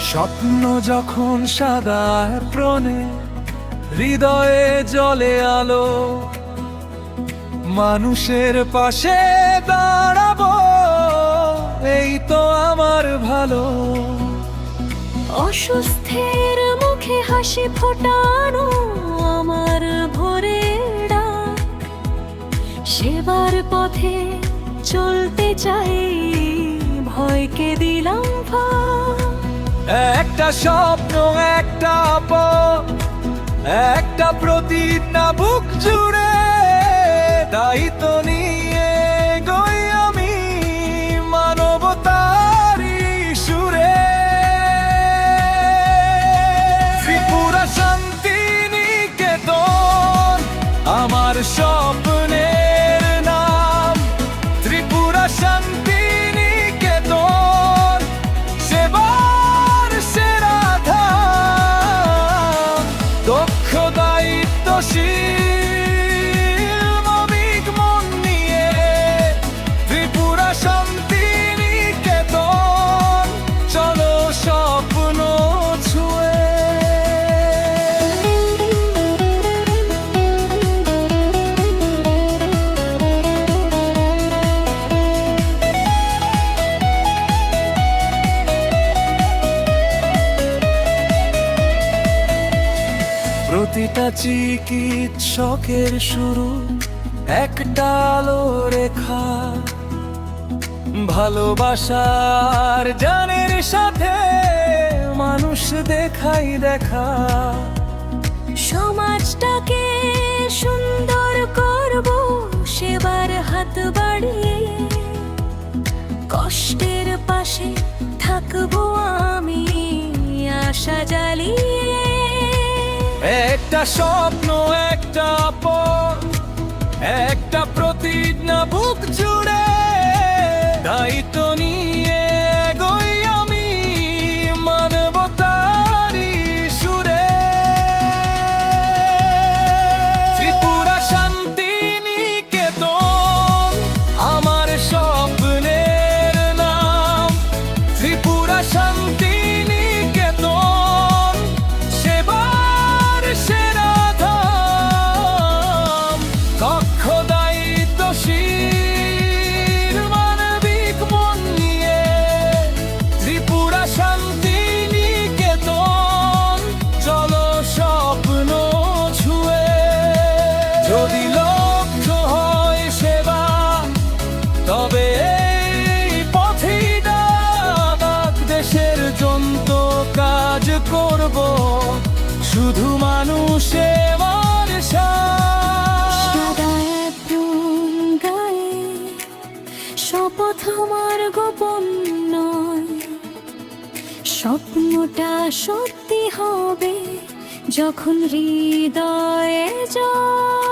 স্বপ্ন যখন সাদা প্রণে হৃদয়ে জ্বলে আলো, মানুষের পাশে দাঁড়াবো, এই তো আমার ভালো। অসুস্থের মুখে হাসি ফোটানো আমার ভোরের ডাক, সেবার পথে চলতে চাই, ভয়কে দিলাম ফাঁক। একটা স্বপ্ন, একটা পথ, একটা প্রতিজ্ঞা বুক জুড়ে, দায়িত্ব নিয়ে এগোই আমি মানবতারই সুরে। ত্রিপুরা শান্তি নিকেতন আমার স্বপ্নের নাম, ত্রিপুরা শান্তি নিকেতন সেবার সেরা ধাম। দক্ষ দায়িত্বশীল মানবিক মন নিয়ে ত্রিপুরা শান্তি নিকেতন চলো স্বপ্ন ছুঁয়ে। প্রতিটা চিকিৎসকের শুরু একটা আলো রেখা, ভালোবাসার জানের সাথে মানুষ দেখাই দেখা। সমাজটাকে সুন্দর করব সেবার হাত বাড়িয়ে, কষ্টের পাশে থাকবো আমি আশা জ্বালিয়ে। একটা স্বপ্ন, একটা পথ, একটা প্রতিজ্ঞা বুক জুড়ে, দায়িত্ব নিয়ে এগোই আমি মানবতারই সুরে। ত্রিপুরা শান্তি নিকেতন আমার স্বপ্নের নাম, ত্রিপুরা শান্তি নিকেতন সেবার সেরা ধাম। দক্ষ দায়িত্বশীল মানবিক মন নিয়ে ত্রিপুরা শান্তি নিকেতন চলো স্বপ্ন ছুঁয়ে। যদি লক্ষ্য হয় সেবা, তবে এই পথেই ডাক, দেশের জন্য কাজ করব, শুধু মানুষের সাদা অ্যাপ্রন গায়ে শপথ আমার গোপন নয়, স্বপ্নটা সত্যি হবে যখন হৃদয়ে জয়।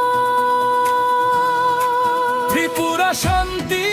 ত্রিপুরা শান্তি